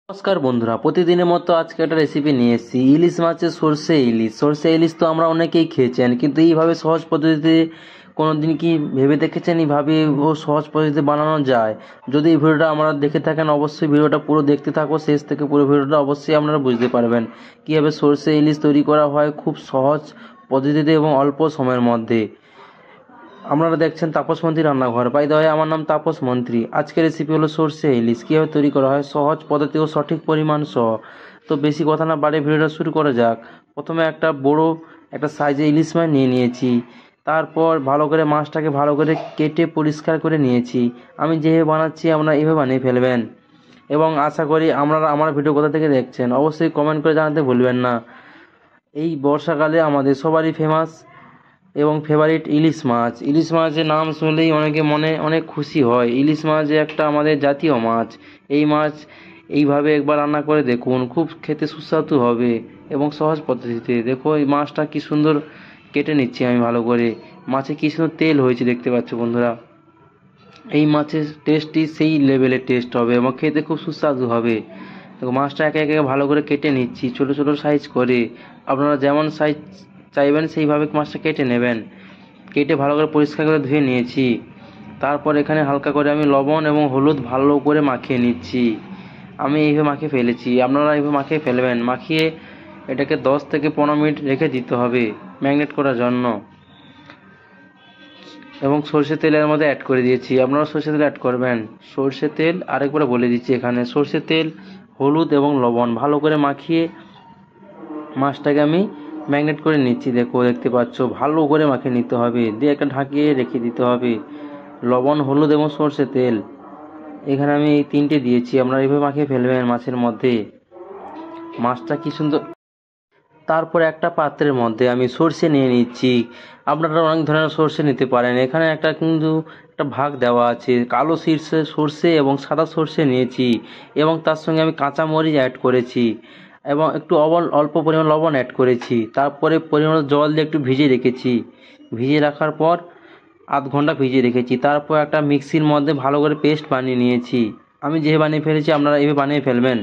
নমস্কার বন্ধুরা, প্রতিদিনের মতো আজকে একটা রেসিপি নিয়ে এসেছি। ইলিশ মাছের সর্ষে ইলিশ তো আমরা অনেকেই খেয়েছেন, কিন্তু এইভাবে সহজ পদ্ধতিতে কোনোদিন কি ভেবে দেখেছেন এইভাবে সহজ পদ্ধতিতে বানানো যায়? যদি এই ভিডিওটা আপনারা দেখে থাকেন, অবশ্যই ভিডিওটা পুরো দেখতে থাকো, শেষ থেকে পুরো ভিডিওটা অবশ্যই আপনারা বুঝতে পারবেন কীভাবে সর্ষে ইলিশ তৈরি করা হয় খুব সহজ পদ্ধতিতে এবং অল্প সময়ের মধ্যে। আপনারা দেখছেন তাপস মন্ত্রী রান্নাঘর। বাই দ্য ওয়ে, আমার নাম তাপস মন্ত্রী। আজকের রেসিপি হলো সর্ষে ইলিশ কীভাবে তৈরি করা হয় সহজ পদ্ধতি ও সঠিক পরিমাণ সহ। তো বেশি কথা না বাড়িয়ে ভিডিওটা শুরু করা যাক। প্রথমে একটা সাইজে ইলিশ মাছ নিয়ে নিয়েছি। তারপর মাছটাকে ভালো করে কেটে পরিষ্কার করে নিয়েছি। আমি যেভাবে বানাচ্ছি আপনারা এভাবে বানিয়ে ফেলবেন, এবং আশা করি আপনারা আমার ভিডিও কোথা থেকে দেখছেন অবশ্যই কমেন্ট করে জানাতে ভুলবেন না। এই বর্ষাকালে আমাদের সবারই ফেমাস এবং ফেভারিট ইলিশ মাছের নাম শুনলেই অনেকে মনে অনেক খুশি হয়। ইলিশ মাছ একটা আমাদের জাতীয় মাছ। এই মাছ এইভাবে একবার রান্না করে দেখুন, খুব খেতে সুস্বাদু হবে এবং সহজ পদ্ধতিতে। দেখো এই মাছটা কি সুন্দর কেটে নিচ্ছি আমি ভালো করে। মাছে কি সুন্দর তেল হয়েছে দেখতে পাচ্ছ বন্ধুরা। এই মাছের টেস্টটি সেই লেভেলের টেস্ট হবে এবং খেতে খুব সুস্বাদু হবে। দেখো মাছটা একে একে ভালো করে কেটে নিচ্ছি ছোটো ছোটো সাইজ করে। আপনারা যেমন সাইজ চাইবেন সেইভাবে মাছটা কেটে নেবেন। কেটে ভালো করে পরিষ্কার করে ধুয়ে নিয়েছি। তারপর এখানে হালকা করে আমি লবণ এবং হলুদ ভালো করে মাখিয়ে নিচ্ছি। আমি এইভাবে মাখিয়ে ফেলেছি, আপনারা এইভাবে মাখিয়ে ফেলবেন। মাখিয়ে এটাকে 10 থেকে 15 মিনিট রেখে দিতে হবে ম্যারিনেট করার জন্য। এবং সরষের তেল এর মধ্যে অ্যাড করে দিয়েছি, আপনারা সরষের তেল অ্যাড করবেন। সরষের তেল আরেকবার বলে দিচ্ছি, এখানে সরষের তেল, হলুদ এবং লবণ ভালো করে মাখিয়ে মাছটাকে আমি ম্যারিনেট করে নিচ্ছি। দেখতে পাচ্ছ ভালো করে মাখিয়ে নিতে হবে, দিয়ে একটা ঢাকিয়ে রেখে দিতে হবে। লবণ, হলুদ এবং সরষের তেল এখানে আমি এই তিনটে দিয়েছি, আপনারা এইভাবে মাখিয়ে ফেলবেন মাছের মধ্যে। মাছটা কি সুন্দর। তারপরে একটা পাত্রের মধ্যে আমি সর্ষে নিয়ে নিচ্ছি। আপনারা অনেক ধরনের সর্ষে নিতে পারেন, এখানে একটা ভাগ দেওয়া আছে। কালো সর্ষে এবং সাদা সর্ষে নিয়েছি, এবং তার সঙ্গে আমি কাঁচা মরিচ অ্যাড করেছি এবং একটু অল্প পরিমাণ লবণ অ্যাড করেছি। তারপরে পরিমাণ জল দিয়ে একটু ভিজিয়ে রেখেছি। ভিজিয়ে রাখার পর আধ ঘন্টা ভিজিয়ে রেখেছি। তারপর একটা মিক্সির মধ্যে ভালো করে পেস্ট বানিয়ে নিয়েছি। আমি যেভাবে বানিয়ে ফেলেছি আপনারা এইভাবে বানিয়ে ফেলবেন।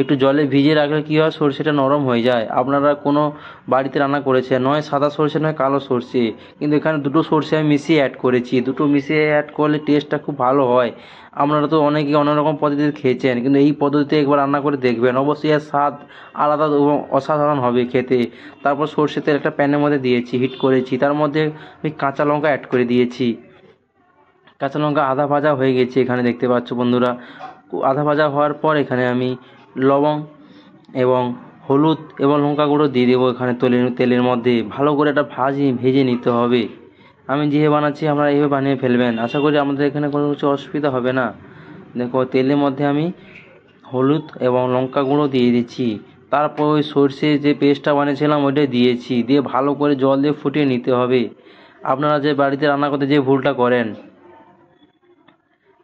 একটু জলে ভিজিয়ে রাখলে কী হয়, সরষেটা নরম হয়ে যায়। আপনারা কোনো বাড়িতে রান্না করেছেন, নয় সাদা সরষে নয় কালো সরষে, কিন্তু এখানে দুটো সরষে আমি মিশিয়ে অ্যাড করেছি। দুটো মিশিয়ে অ্যাড করলে টেস্টটা খুব ভালো হয়। আপনারা তো অনেকে অনেক রকম পদ্ধতিতে খেয়েছেন, কিন্তু এই পদ্ধতিতে একবার রান্না করে দেখবেন, অবশ্যই এর স্বাদ আলাদা এবং অসাধারণ হবে খেতে। তারপর সরষের তেল একটা প্যানের মধ্যে দিয়েছি, হিট করেছি। তার মধ্যে আমি কাঁচা লঙ্কা অ্যাড করে দিয়েছি। কাঁচা লঙ্কা আধা ভাজা হয়ে গেছে এখানে দেখতে পাচ্ছ বন্ধুরা। আধা ভাজা হওয়ার পর এখানে আমি লবং এবং হলুদ এবং লঙ্কা গুঁড়ো দিয়ে দেবো এখানে তেলের মধ্যে। ভালো করে এটা ভেজে নিতে হবে। আমি যেভাবে বানাচ্ছি আপনারা এইভাবে বানিয়ে ফেলবেন, আশা করি আমাদের এখানে কোনো কিছু অসুবিধা হবে না। দেখো তেলের মধ্যে আমি হলুদ এবং লঙ্কা গুঁড়ো দিয়ে দিচ্ছি। তারপর ওই সর্ষে যে পেস্টটা বানিয়েছিলাম ওইটাই দিয়েছি, দিয়ে ভালো করে জল দিয়ে ফুটিয়ে নিতে হবে। আপনারা যে বাড়িতে রান্না করতে যে ভুলটা করেন,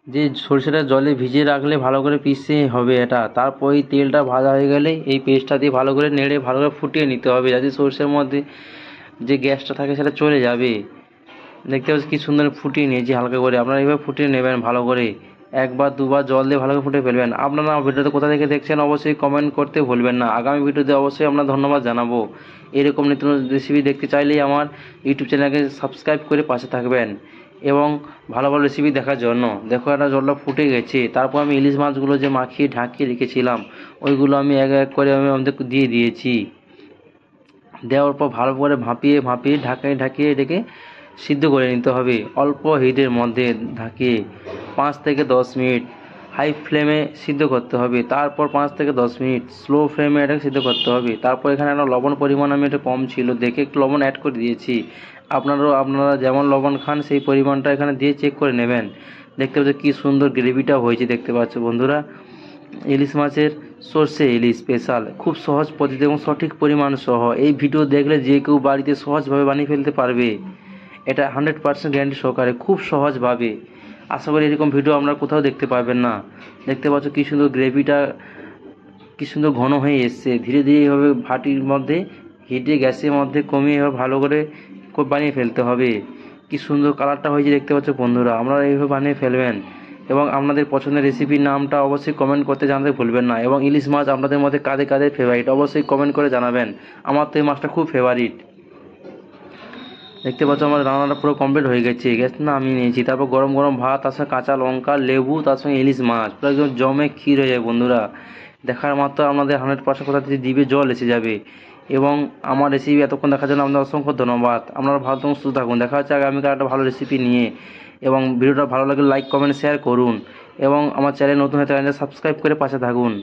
যে সরষেটা জলে ভিজিয়ে রাখলে ভালো করে পিষে হবে এটা। তারপর এই তেলটা ভাজা হয়ে গেলে এই পেস্টটা দিয়ে ভালো করে নেড়ে ভালো করে ফুটিয়ে নিতে হবে, যাতে সরষের মধ্যে যে গ্যাসটা থাকে সেটা চলে যাবে। দেখতে পাচ্ছি কি সুন্দর ফুটিয়ে নিয়েছি হালকা করে। আপনারা এইভাবে ফুটিয়ে নেবেন ভালো করে, একবার দুবার জল দিয়ে ভালো করে ফুটিয়ে ফেলবেন। আপনারা ভিডিওতে কোথা থেকে দেখছেন অবশ্যই কমেন্ট করতে ভুলবেন না। আগামী ভিডিওতে অবশ্যই আপনার ধন্যবাদ জানাবো। এরকম নিত্য নতুন রেসিপি দেখতে চাইলেই আমার ইউটিউব চ্যানেলকে সাবস্ক্রাইব করে পাশে থাকবেন এবং ভালো ভালো রেসিপি দেখার জন্য। দেখো একটা জলটা ফুটে গেছে। তারপর আমি ইলিশ মাছগুলো যে মাখিয়ে ঢাকিয়ে রেখেছিলাম ওইগুলো আমি এক এক করে আমি আমাদের দিয়ে দিয়েছি। দেওয়ার পর ভালো করে ভাপিয়ে ঢাকিয়ে রেখে সিদ্ধ করে নিতে হবে অল্প হিটের মধ্যে ঢাকিয়ে 5 থেকে 10 মিনিট হাই ফ্লেমে সিদ্ধ করতে হবে। তারপর 5 থেকে 10 মিনিট স্লো ফ্লেমে এটাকে সিদ্ধ করতে হবে। তারপর এখানে একটা লবণ পরিমাণ আমি একটু কম ছিল দেখে একটু লবণ অ্যাড করে দিয়েছি। আপনারা যেমন লবণ খান সেই পরিমাণটা এখানে দিয়ে চেক করে নেবেন। দেখতে পাচ্ছ কী সুন্দর গ্রেভিটা হয়েছে দেখতে পাচ্ছ বন্ধুরা। ইলিশ মাছের সর্ষে ইলিশ স্পেশাল, খুব সহজ পদ্ধতি এবং সঠিক পরিমাণ সহ। এই ভিডিও দেখলে যে কেউ বাড়িতে সহজভাবে বানিয়ে ফেলতে পারবে, এটা 100% গ্যারান্টি সহকারে, খুব সহজভাবে। আশা করি এরকম ভিডিও আপনারা কোথাও দেখতে পাবেন না। দেখতে পাচ্ছ কী সুন্দর গ্রেভিটা কী সুন্দর ঘন হয়ে এসছে। ধীরে ধীরে এইভাবে ভাটির মধ্যে হিটে গ্যাসের মধ্যে কমিয়ে এভাবে ভালো করে বানিয়ে ফেলতে হবে। কি সুন্দর কালারটা হয়েছে দেখতে পাচ্ছ বন্ধুরা। আপনারা এইভাবে বানিয়ে ফেলবেন এবং আপনাদের পছন্দের রেসিপির নামটা অবশ্যই কমেন্ট করতে জানাতে ভুলবেন না। এবং ইলিশ মাছ আপনাদের মধ্যে কাদের কাদের ফেভারিট অবশ্যই কমেন্ট করে জানাবেন। আমার তো এই মাছটা খুব ফেভারিট। দেখতে পাচ্ছ আমার রান্নাটা পুরো কমপ্লিট হয়ে গেছে, গ্যাস না আমি নিয়েছি। তারপর গরম গরম ভাত, তার সঙ্গে কাঁচা লঙ্কা, লেবু, তার সঙ্গে ইলিশ মাছ, পুরো একদম জমে ক্ষীর হয়ে যায় বন্ধুরা। দেখার মাত্র আপনাদের 100% কথা দিয়ে জিভে জল এসে যাবে। এবং আমার রেসিপি এতক্ষণ দেখার জন্য আপনাদের অসংখ্য ধন্যবাদ। আপনারা ভালো থাকুন, সুস্থ থাকুন। দেখা হচ্ছে আগামীকাল একটা ভালো রেসিপি নিয়ে। এবং ভিডিওটা ভালো লাগলে লাইক কমেন্ট শেয়ার করুন। এবং আমার চ্যানেল নতুন হয়ে থাকলে সাবস্ক্রাইব করে পাশে থাকুন।